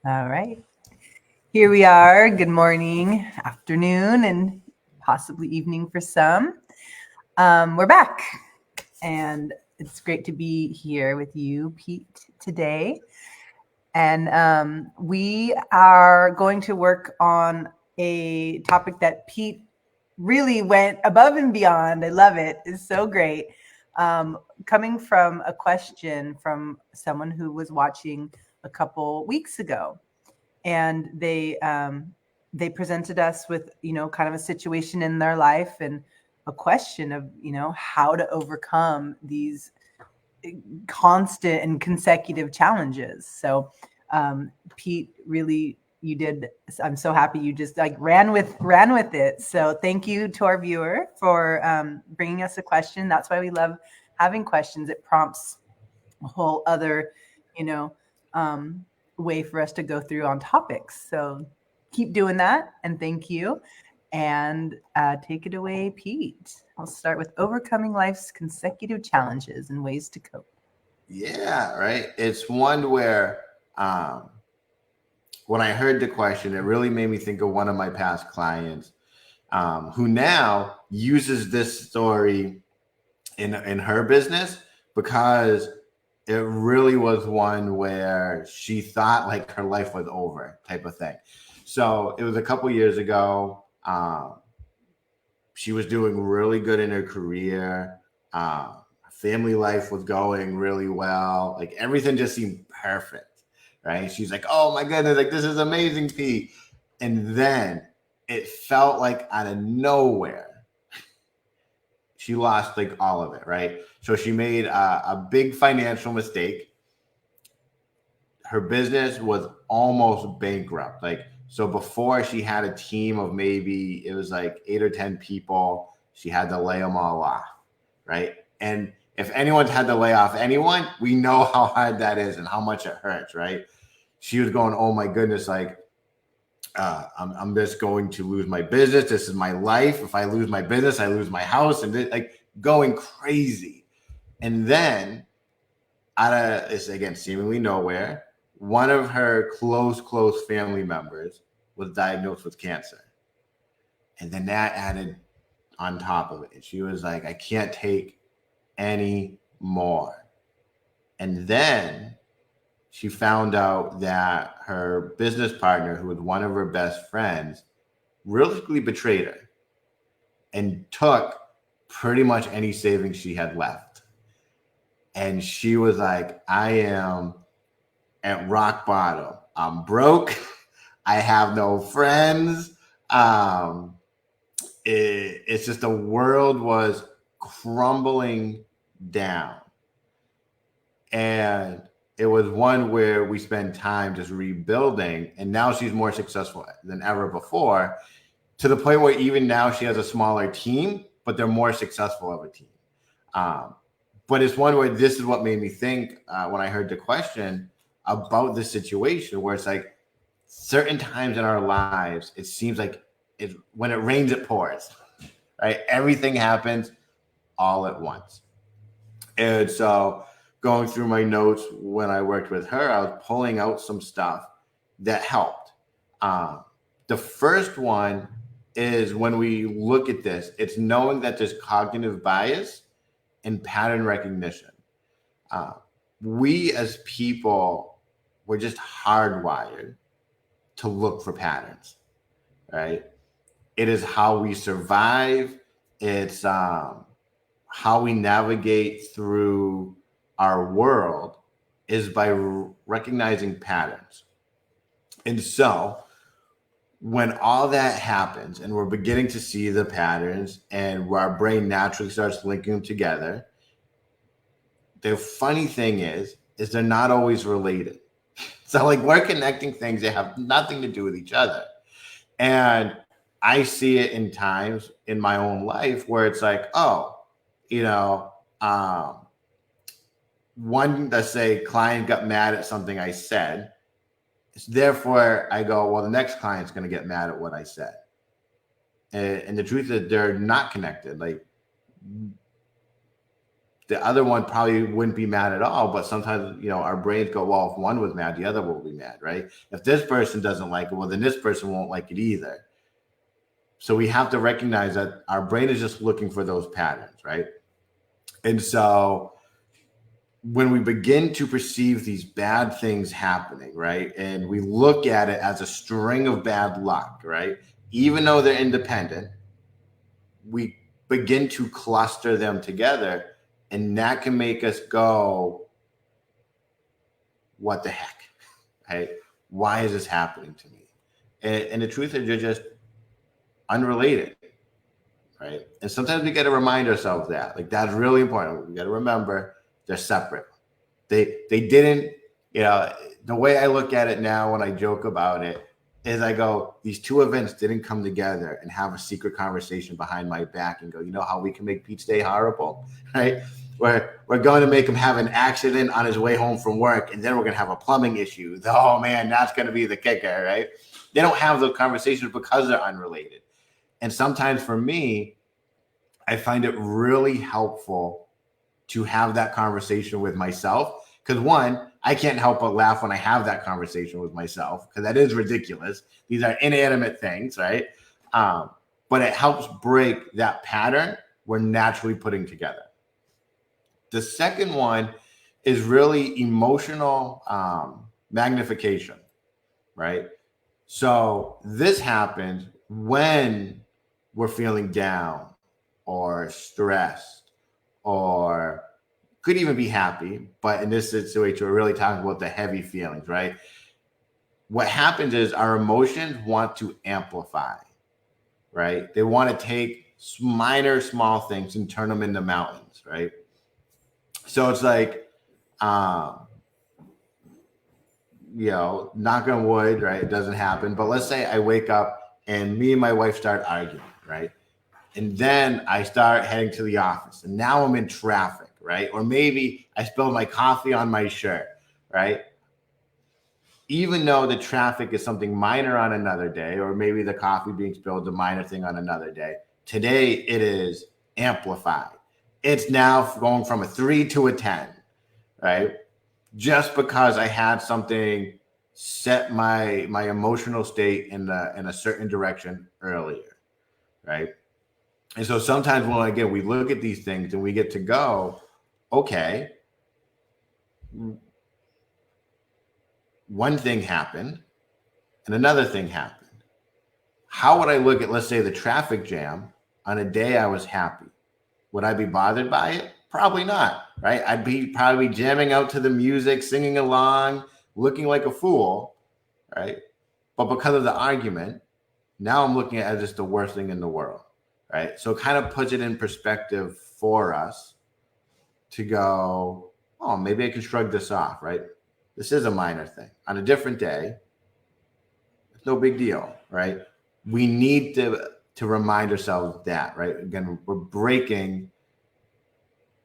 All right. Here we are. Good morning, afternoon, and possibly evening for some. We're back, and it's great to be here with you, Pete, today. And we are going to work on a topic that Pete really went above and beyond. I love it. It's so great. Coming from a question from someone who was watching a couple weeks ago, and they presented us with kind of a situation in their life and a question of how to overcome these constant and consecutive challenges. So Pete, really, you did. I'm so happy you just like ran with it. So thank you to our viewer for bringing us a question. That's why we love having questions. It prompts a whole other you know way for us to go through on topics. So keep doing that, and thank you. And take it away, Pete. I'll start with overcoming life's consecutive challenges and ways to cope. Yeah, right. It's one where um, when I heard the question, it really made me think of one of my past clients who now uses this story in her business because it really was one where she thought like her life was over type of thing. So it was a couple years ago. She was doing really good in her career. Her family life was going really well. Like everything just seemed perfect, right? She's like, "Oh my goodness, like this is amazing, Pete." And then it felt like out of nowhere, she lost like all of it, right? So she made a big financial mistake. Her business was almost bankrupt. Like, so before she had a team of maybe it was like 8 or 10 people, she had to lay them all off, right? And if anyone's had to lay off anyone, we know how hard that is and how much it hurts, right? She was going, oh my goodness, like I'm just going to lose my business. This is my life. If I lose my business, I lose my house, and like going crazy. And then out of this again, seemingly nowhere, one of her close family members was diagnosed with cancer. And then that added on top of it. And she was like, I can't take any more. And then she found out that her business partner, who was one of her best friends, really betrayed her and took pretty much any savings she had left. And she was like, I am at rock bottom. I'm broke. I have no friends. Um, it's just the world was crumbling down. And it was one where we spent time just rebuilding. And now she's more successful than ever before, to the point where even now she has a smaller team, but they're more successful of a team. Um, but it's one where this is what made me think when I heard the question about this situation, where it's like certain times in our lives, it seems like when it rains, it pours, right? Everything happens all at once. And so going through my notes when I worked with her, I was pulling out some stuff that helped. Um, the first one is when we look at this, it's knowing that there's cognitive bias and pattern recognition. Uh, we as people, we're just hardwired to look for patterns, right? It is how we survive. It's how we navigate through our world is by recognizing patterns. And so when all that happens and we're beginning to see the patterns and our brain naturally starts linking them together, the funny thing is they're not always related. So like we're connecting things that have nothing to do with each other. And I see it in times in my own life where it's like, oh, you know, one, let's say client got mad at something I said. Therefore, I go, well, the next client's going to get mad at what I said. And the truth is they're not connected. Like the other one probably wouldn't be mad at all. But sometimes, our brains go, well, if one was mad, the other will be mad, right? If this person doesn't like it, well, then this person won't like it either. So we have to recognize that our brain is just looking for those patterns, right? And so when we begin to perceive these bad things happening, right, and we look at it as a string of bad luck, right, even though they're independent, we begin to cluster them together, and that can make us go, what the heck, right? Why is this happening to me? And the truth is, they're just unrelated, right? And sometimes we got to remind ourselves that, like, that's really important. We got to remember they're separate. They didn't, the way I look at it now when I joke about it is I go, these two events didn't come together and have a secret conversation behind my back and go, you know how we can make Pete stay horrible, right? We're going to make him have an accident on his way home from work, and then we're going to have a plumbing issue. Oh man, that's going to be the kicker, right? They don't have those conversations because they're unrelated. And sometimes for me, I find it really helpful to have that conversation with myself. Because one, I can't help but laugh when I have that conversation with myself, because that is ridiculous. These are inanimate things, right? But it helps break that pattern we're naturally putting together. The second one is really emotional magnification, right? So this happens when we're feeling down or stressed, or could even be happy. But in this situation, we're really talking about the heavy feelings, right? What happens is our emotions want to amplify, right? They want to take minor, small things and turn them into mountains, right? So it's like, knock on wood, right? It doesn't happen. But let's say I wake up and me and my wife start arguing, right? And then I start heading to the office, and now I'm in traffic, right? Or maybe I spilled my coffee on my shirt, right? Even though the traffic is something minor on another day, or maybe the coffee being spilled is a minor thing on another day, today it is amplified. It's now going from a 3 to a 10, right? Just because I had something set my emotional state in a certain direction earlier, right? And so sometimes when, again, we look at these things and we get to go, okay, one thing happened and another thing happened. How would I look at, let's say, the traffic jam on a day I was happy? Would I be bothered by it? Probably not, right? I'd be probably jamming out to the music, singing along, looking like a fool, right? But because of the argument, now I'm looking at it as just the worst thing in the world, right? So it kind of puts it in perspective for us to go, oh, maybe I can shrug this off, right? This is a minor thing. On a different day, it's no big deal, right? We need to remind ourselves that, right? Again, we're breaking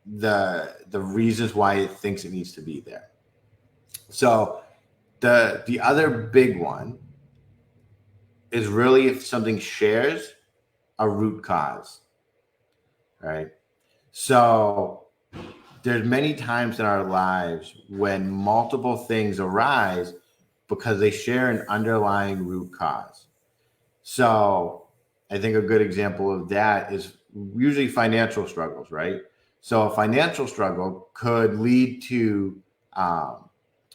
the reasons why it thinks it needs to be there. So the other big one is really if something shares a root cause, right? So there's many times in our lives when multiple things arise because they share an underlying root cause. So I think a good example of that is usually financial struggles, right? So a financial struggle could lead to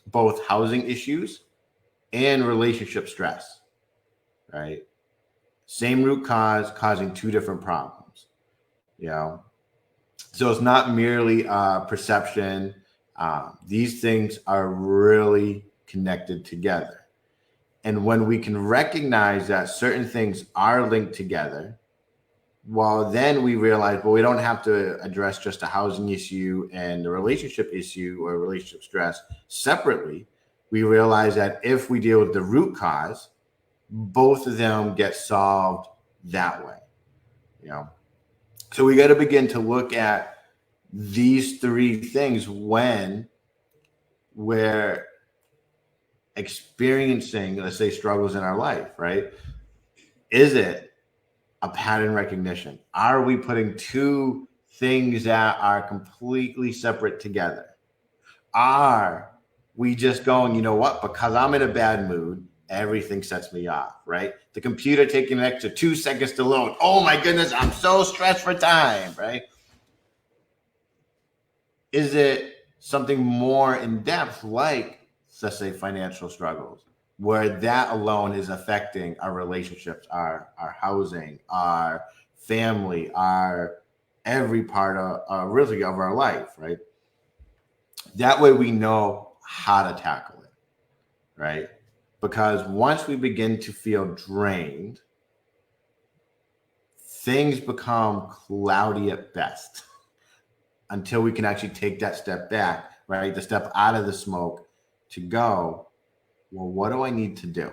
both housing issues and relationship stress, right? Same root cause causing two different problems, So it's not merely perception. These things are really connected together. And when we can recognize that certain things are linked together, well, then we realize, well, we don't have to address just a housing issue and the relationship issue or relationship stress separately. We realize that if we deal with the root cause, both of them get solved that way. So we got to begin to look at these three things when we're experiencing, let's say, struggles in our life, right? Is it a pattern recognition? Are we putting two things that are completely separate together? Are we just going, you know what, because I'm in a bad mood, everything sets me off, right? The computer taking an extra 2 seconds to load. Oh my goodness, I'm so stressed for time, right? Is it something more in depth, like, let's say, financial struggles, where that alone is affecting our relationships, our housing, our family, our every part of really of our life, right? That way we know how to tackle it, right? Because once we begin to feel drained, things become cloudy at best until we can actually take that step back, right? The step out of the smoke to go, well, what do I need to do,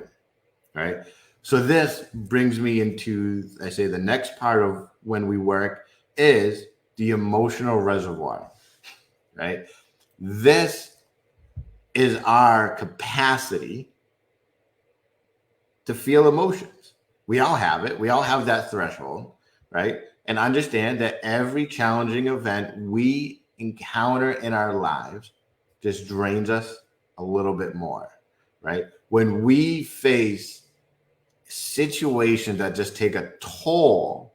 right? So this brings me into, I say, the next part of when we work is the emotional reservoir, right? This is our capacity to feel emotions. We all have it. We all have that threshold, right? And understand that every challenging event we encounter in our lives just drains us a little bit more, right? When we face situations that just take a toll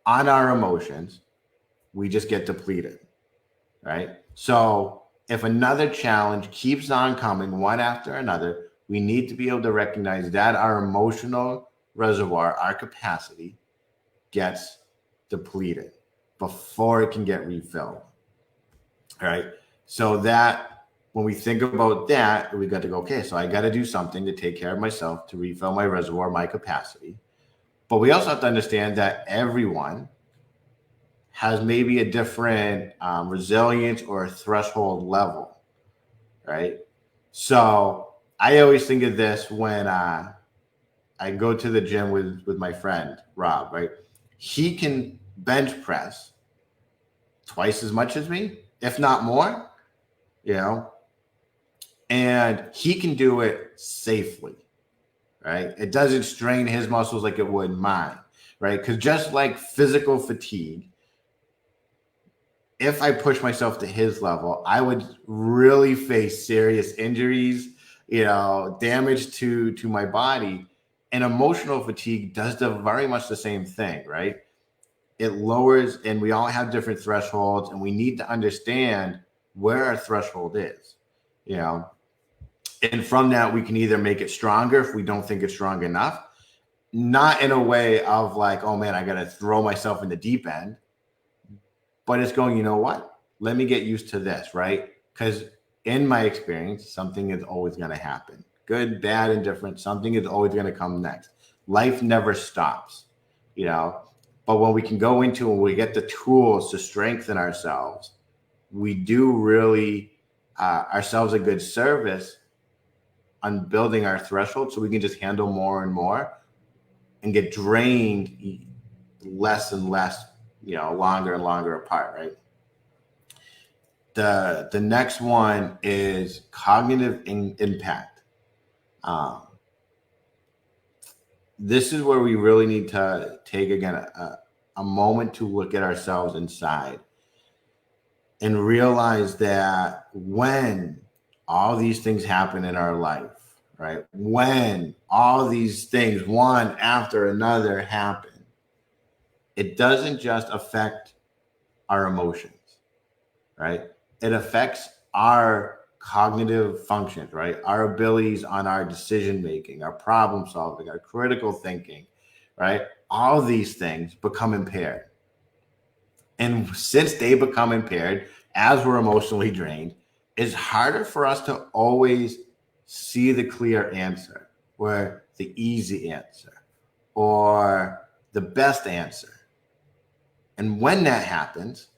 on our emotions, we just get depleted, right? So if another challenge keeps on coming one after another, we need to be able to recognize that our emotional reservoir, our capacity, gets depleted before it can get refilled. All right. So that when we think about that, we got to go, okay, so I got to do something to take care of myself, to refill my reservoir, my capacity. But we also have to understand that everyone has maybe a different resilience or threshold level, right? So I always think of this when I go to the gym with my friend Rob, right? He can bench press twice as much as me, if not more, you know, and he can do it safely, right? It doesn't strain his muscles like it would mine, right? Because just like physical fatigue, if I push myself to his level, I would really face serious injuries, you know, damage to my body. And emotional fatigue does very much the same thing, right? It lowers, and we all have different thresholds, and we need to understand where our threshold is, you know. And from that, we can either make it stronger if we don't think it's strong enough, not in a way of like, oh man, I got to throw myself in the deep end, but it's going, you know what? Let me get used to this, right? Because in my experience, something is always going to happen. Good, bad, indifferent, something is always going to come next. Life never stops, you know. But when we can go into and we get the tools to strengthen ourselves, we do really ourselves a good service on building our threshold so we can just handle more and more and get drained less and less, you know, longer and longer apart, right? The next one is cognitive impact. This is where we really need to take, again, a moment to look at ourselves inside and realize that when all these things happen in our life, right? When all these things, one after another, happen, it doesn't just affect our emotions, right? It affects our cognitive functions, right? Our abilities on our decision making, our problem solving, our critical thinking, right? All these things become impaired. And since they become impaired, as we're emotionally drained, it's harder for us to always see the clear answer or the easy answer or the best answer. And when that happens,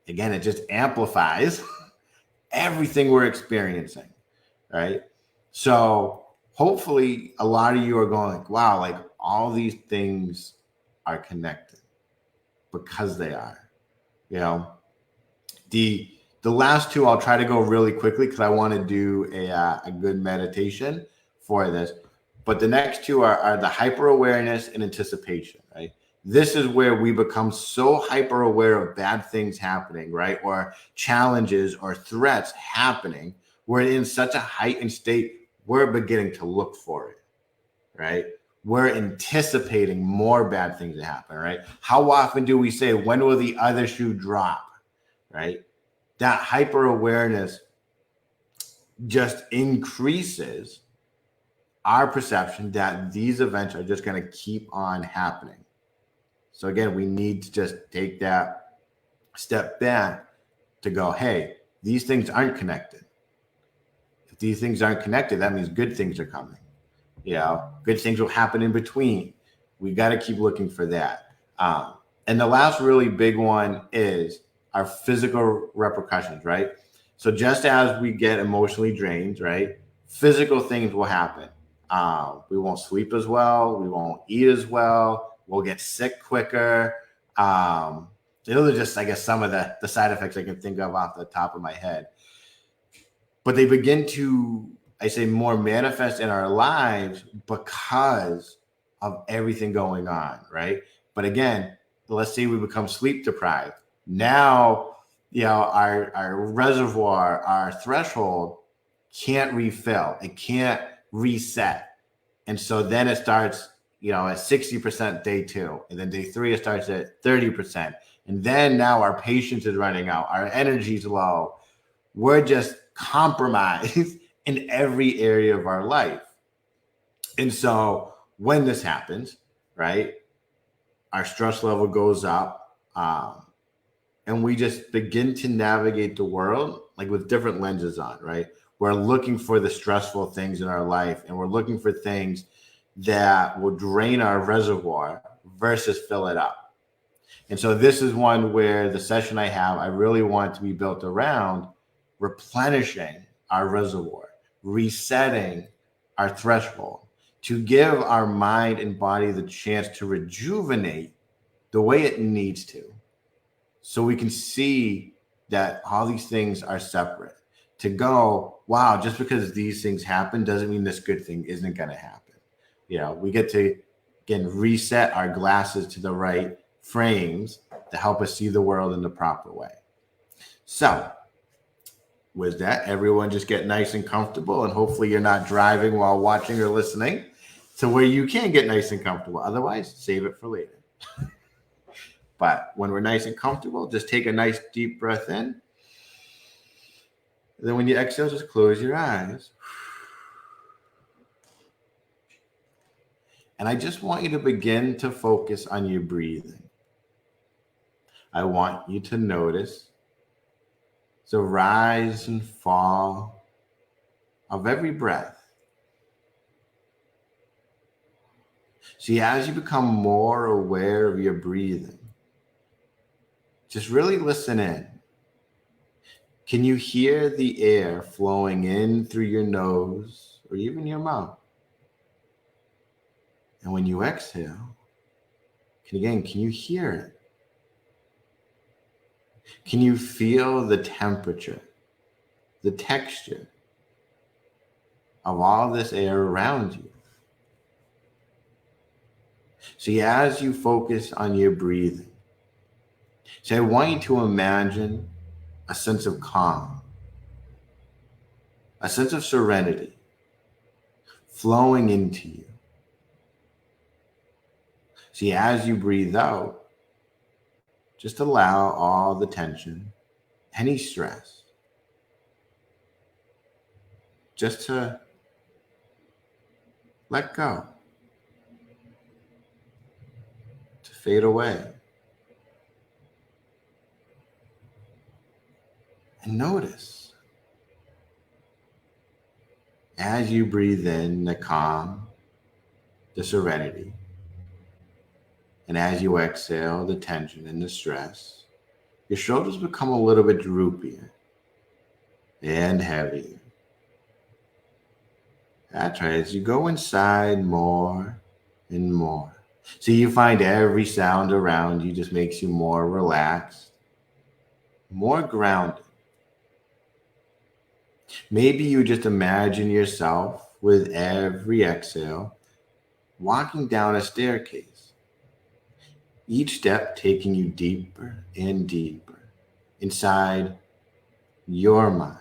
again, it just amplifies everything we're experiencing, right? So hopefully a lot of you are going like, wow, like all these things are connected because they are, you know. The last two I'll try to go really quickly because I want to do a good meditation for this. But the next two are the hyper awareness and anticipation, right? This is where we become so hyper aware of bad things happening, right? Or challenges or threats happening. We're in such a heightened state, we're beginning to look for it, right? We're anticipating more bad things to happen, right? How often do we say, when will the other shoe drop, right? That hyper awareness just increases our perception that these events are just going to keep on happening. So again, we need to just take that step back to go, hey, these things aren't connected. If these things aren't connected, that means good things are coming. Good things will happen in between. We got to keep looking for that. And the last really big one is our physical repercussions, right? So just as we get emotionally drained, right, physical things will happen. We won't sleep as well. We won't eat as well. We'll get sick quicker. Those are just, I guess, some of the side effects I can think of off the top of my head. But they begin to, I say, more manifest in our lives because of everything going on, right? But again, let's say we become sleep deprived. Now, our reservoir, our threshold can't refill. It can't reset. And so then it starts, at 60% day 2. And then day 3, it starts at 30%. And then now our patience is running out. Our energy's low. We're just compromised in every area of our life. And so when this happens, right, our stress level goes up, and we just begin to navigate the world like with different lenses on, right? We're looking for the stressful things in our life, and we're looking for things that will drain our reservoir versus fill it up. And so this is one where the session I really want to be built around replenishing our reservoir, resetting our threshold, to give our mind and body the chance to rejuvenate the way it needs to. So we can see that all these things are separate. To go, wow, just because these things happen doesn't mean this good thing isn't going to happen. We get to, again, reset our glasses to the right frames to help us see the world in the proper way. So with that, everyone just get nice and comfortable, and hopefully you're not driving while watching or listening, to where you can get nice and comfortable. Otherwise, save it for later. But when we're nice and comfortable, just take a nice deep breath in. And then when you exhale, just close your eyes. And I just want you to begin to focus on your breathing. I want you to notice the rise and fall of every breath. See, as you become more aware of your breathing, just really listen in. Can you hear the air flowing in through your nose or even your mouth? And when you exhale, can you hear it? Can you feel the temperature, the texture of all this air around you? See, as you focus on your breathing, I want you to imagine a sense of calm, a sense of serenity flowing into you. See, as you breathe out, just allow all the tension, any stress, just to let go, to fade away. And notice, as you breathe in the calm, the serenity, and as you exhale the tension and the stress, your shoulders become a little bit droopier and heavier. That's right, as you go inside more and more. So you find every sound around you just makes you more relaxed, more grounded. Maybe you just imagine yourself with every exhale walking down a staircase. Each step taking you deeper and deeper inside your mind.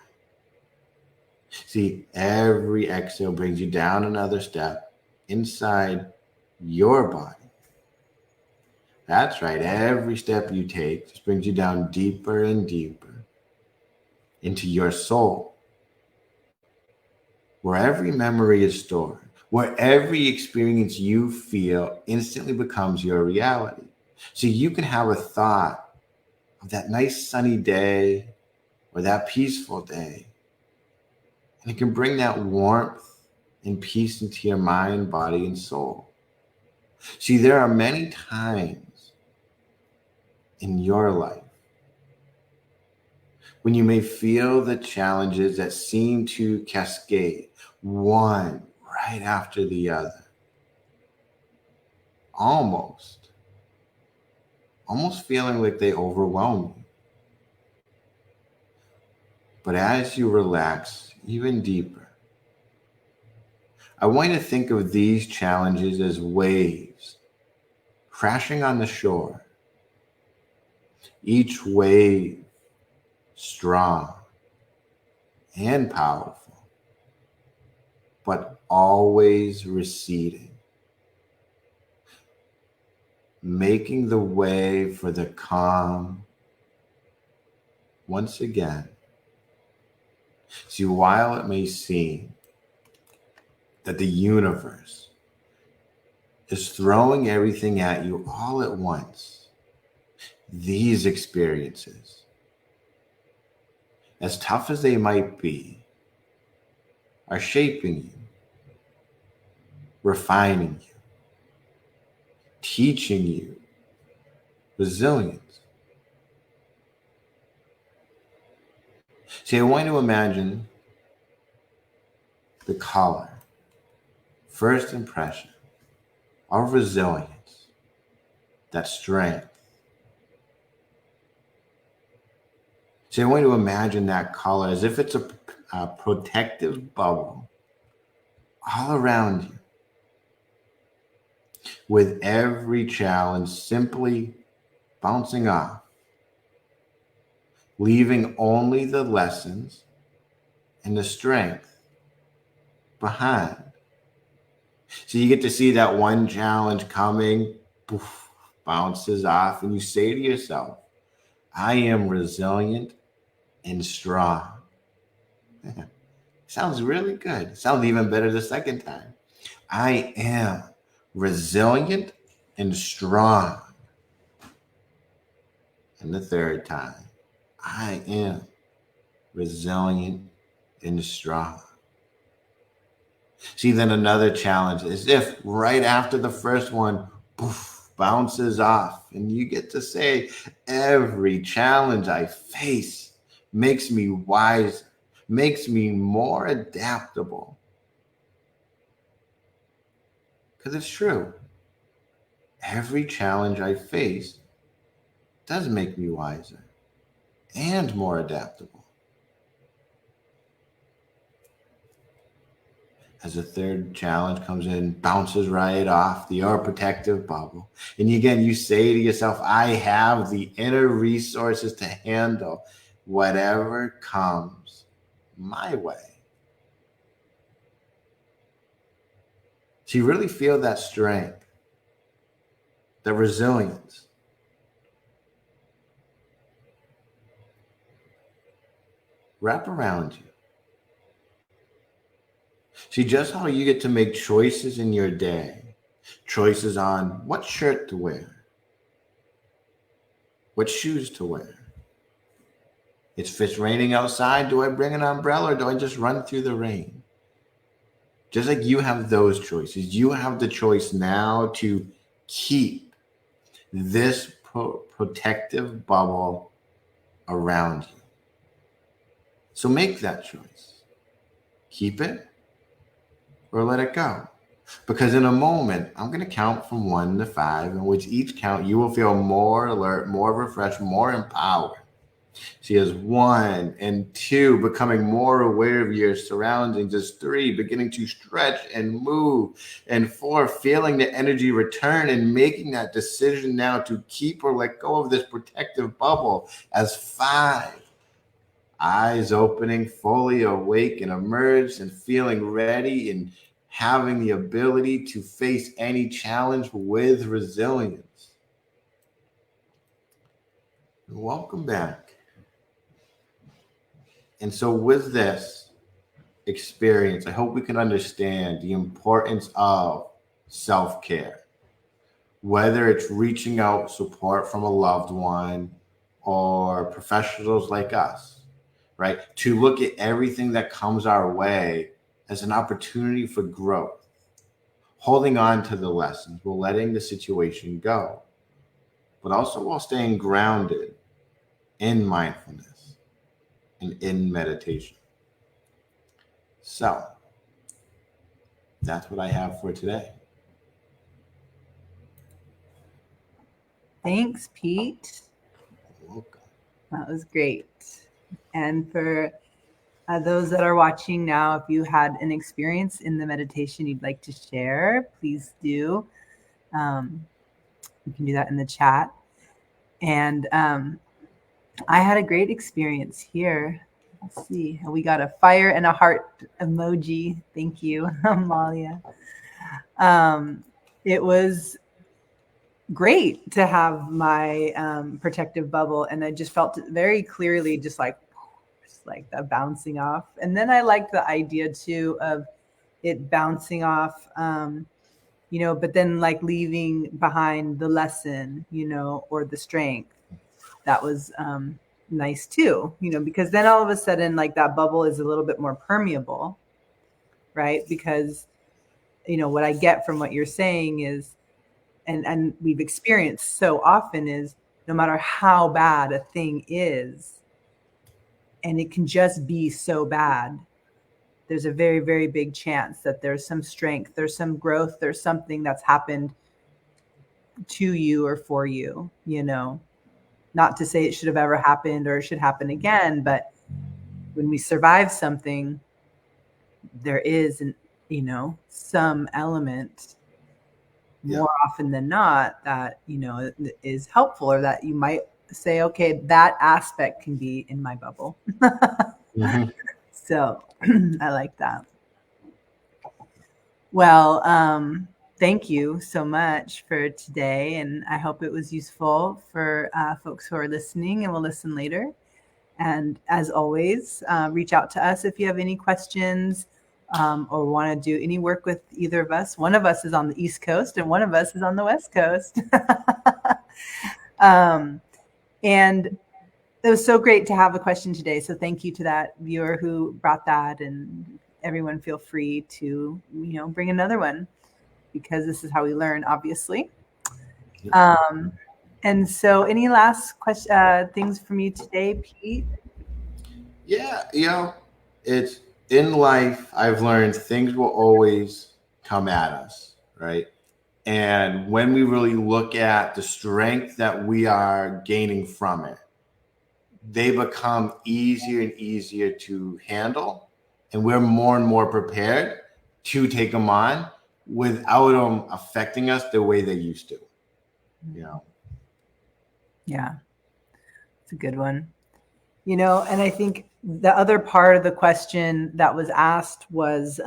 See, every exhale brings you down another step inside your body. That's right. Every step you take just brings you down deeper and deeper into your soul, where every memory is stored, where every experience you feel instantly becomes your reality. So you can have a thought of that nice sunny day or that peaceful day, and it can bring that warmth and peace into your mind, body, and soul. See, there are many times in your life when you may feel the challenges that seem to cascade one right after the other, almost feeling like they overwhelm you. But as you relax even deeper, I want you to think of these challenges as waves crashing on the shore, each wave strong and powerful, but always receding, making the way for the calm once again. See, while it may seem that the universe is throwing everything at you all at once, these experiences, as tough as they might be, are shaping you, refining you, teaching you resilience. See, I want you to imagine the color, first impression of resilience, that strength. See, I want you to imagine that color as if it's a protective bubble all around you, with every challenge simply bouncing off, leaving only the lessons and the strength behind. So you get to see that one challenge coming, poof, bounces off, and you say to yourself, I am resilient and strong. Sounds really good. Sounds even better the second time. I am resilient and strong. And the third time, I am resilient and strong. See, then another challenge is if right after the first one, poof, bounces off, and you get to say, every challenge I face makes me wiser, makes me more adaptable. Because it's true. Every challenge I face does make me wiser and more adaptable. As a third challenge comes in, bounces right off your protective bubble. And again, you say to yourself, I have the inner resources to handle whatever comes my way. So you really feel that strength, that resilience. Wrap around you. See just how you get to make choices in your day, choices on what shirt to wear, what shoes to wear. If it's raining outside, do I bring an umbrella or do I just run through the rain? Just like you have those choices, you have the choice now to keep this protective bubble around you. So make that choice. Keep it or let it go. Because in a moment, I'm going to count from 1 to 5, in which each count you will feel more alert, more refreshed, more empowered. She has 1 and 2, becoming more aware of your surroundings. As 3, beginning to stretch and move. And 4, feeling the energy return and making that decision now to keep or let go of this protective bubble. As 5, eyes opening, fully awake and emerged and feeling ready and having the ability to face any challenge with resilience. Welcome back. And so, with this experience, I hope we can understand the importance of self care, whether it's reaching out support from a loved one or professionals like us, right? To look at everything that comes our way as an opportunity for growth, holding on to the lessons while letting the situation go, but also while staying grounded in mindfulness and in meditation. So that's what I have for today. Thanks, Pete. Welcome. That was great. And for those that are watching now, if you had an experience in the meditation you'd like to share, please do. You can do that in the chat. And I had a great experience here. Let's see. We got a fire and a heart emoji. Thank you, Amalia. It was great to have my protective bubble, and I just felt it very clearly, just like that bouncing off. And then I liked the idea too of it bouncing off, but then like leaving behind the lesson, or the strength. That was nice too, because then all of a sudden, like that bubble is a little bit more permeable, right? Because, what I get from what you're saying is, and we've experienced so often is, no matter how bad a thing is, and it can just be so bad, there's a very, very big chance that there's some strength, there's some growth, there's something that's happened to you or for you, not to say it should have ever happened or it should happen again, but when we survive something, there is some element more often than not that, is helpful, or that you might say, okay, that aspect can be in my bubble. Mm-hmm. So I like that. Well, thank you so much for today. And I hope it was useful for folks who are listening and will listen later. And as always, reach out to us if you have any questions or want to do any work with either of us. One of us is on the East Coast and one of us is on the West Coast. And it was so great to have a question today. So thank you to that viewer who brought that, and everyone feel free to, bring another one, because this is how we learn, obviously. And so any last things from you today, Pete? Yeah, it's in life, I've learned things will always come at us, right? And when we really look at the strength that we are gaining from it, they become easier and easier to handle. And we're more and more prepared to take them on without them affecting us the way they used to. Yeah, it's a good one. And I think the other part of the question that was asked was,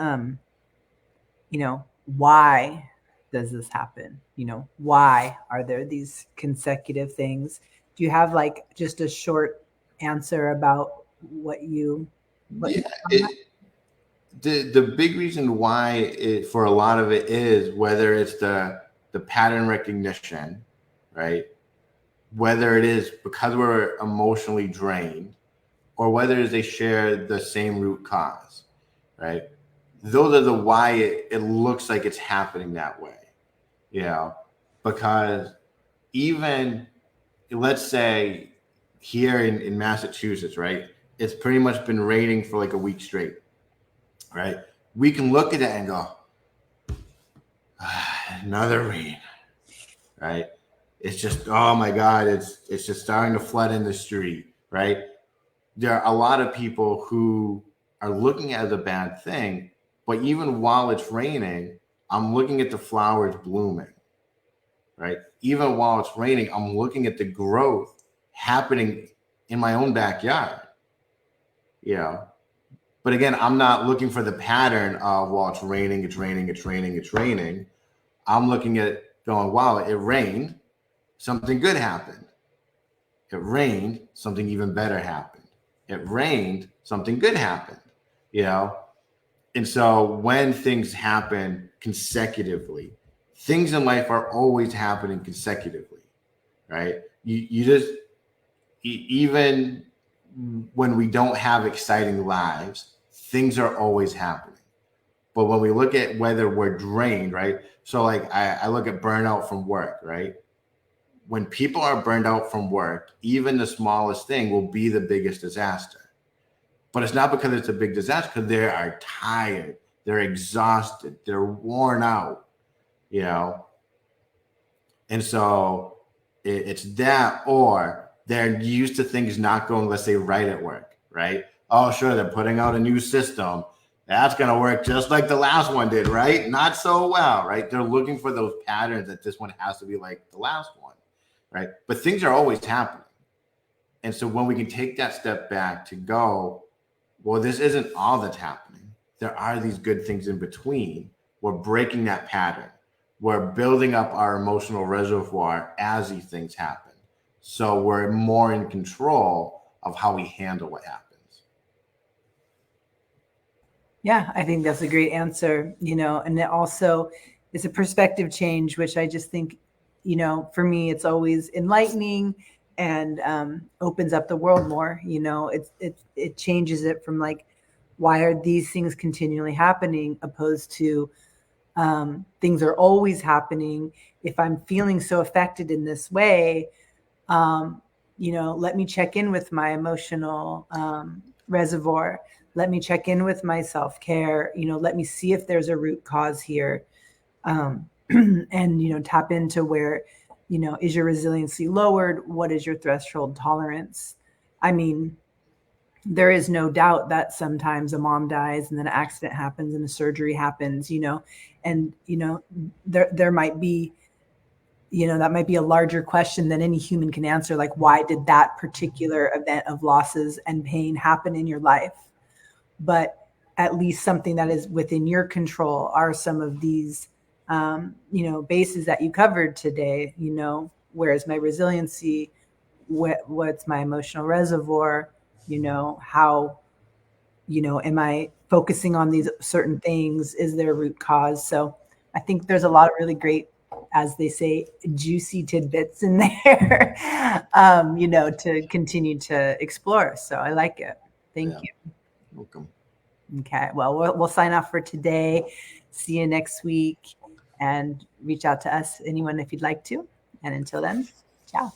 why does this happen? Why are there these consecutive things? Do you have like just a short answer about the big reason why for a lot of it is whether it's the pattern recognition, right? Whether it is because we're emotionally drained, or whether they share the same root cause, right? Those are the why it looks like it's happening that way, because even, let's say here in Massachusetts, right? It's pretty much been raining for like a week straight, right? We can look at it and go, another rain, right? It's just, oh my God, it's just starting to flood in the street, right? There are a lot of people who are looking at it as a bad thing, but even while it's raining, I'm looking at the flowers blooming, right? Even while it's raining, I'm looking at the growth happening in my own backyard, you know. But again, I'm not looking for the pattern of, well, it's raining, it's raining, it's raining, it's raining. I'm looking at going, wow, it rained, something good happened. It rained, something even better happened. It rained, something good happened, you know? And so when things happen consecutively, things in life are always happening consecutively, right? You just, even when we don't have exciting lives, things are always happening. But when we look at whether we're drained, right? So like I look at burnout from work, right? When people are burned out from work, even the smallest thing will be the biggest disaster. But it's not because it's a big disaster, because they are tired, they're exhausted, they're worn out, you know? And so it's that, or they're used to things not going, let's say, right at work, right? Oh, sure, they're putting out a new system. That's going to work just like the last one did, right? Not so well, right? They're looking for those patterns that this one has to be like the last one, right? But things are always happening. And so when we can take that step back to go, well, this isn't all that's happening. There are these good things in between. We're breaking that pattern. We're building up our emotional reservoir as these things happen. So we're more in control of how we handle what happens. Yeah, I think that's a great answer, and it also is a perspective change, which I just think, for me, it's always enlightening and opens up the world more. It changes it from like, why are these things continually happening, opposed to things are always happening. If I'm feeling so affected in this way, let me check in with my emotional reservoir. Let me check in with my self-care. Let me see if there's a root cause here, and tap into where, is your resiliency lowered? What is your threshold tolerance? I mean, there is no doubt that sometimes a mom dies and then an accident happens and a surgery happens, and there might be, that might be a larger question than any human can answer. Like, why did that particular event of losses and pain happen in your life? But at least something that is within your control are some of these, bases that you covered today. Where is my resiliency? What's my emotional reservoir? How, am I focusing on these certain things? Is there a root cause? So I think there's a lot of really great, as they say, juicy tidbits in there, to continue to explore. So I like it. Thank you. Welcome. Okay. Well, we'll sign off for today. See you next week, and reach out to us, anyone, if you'd like to. And until then, ciao.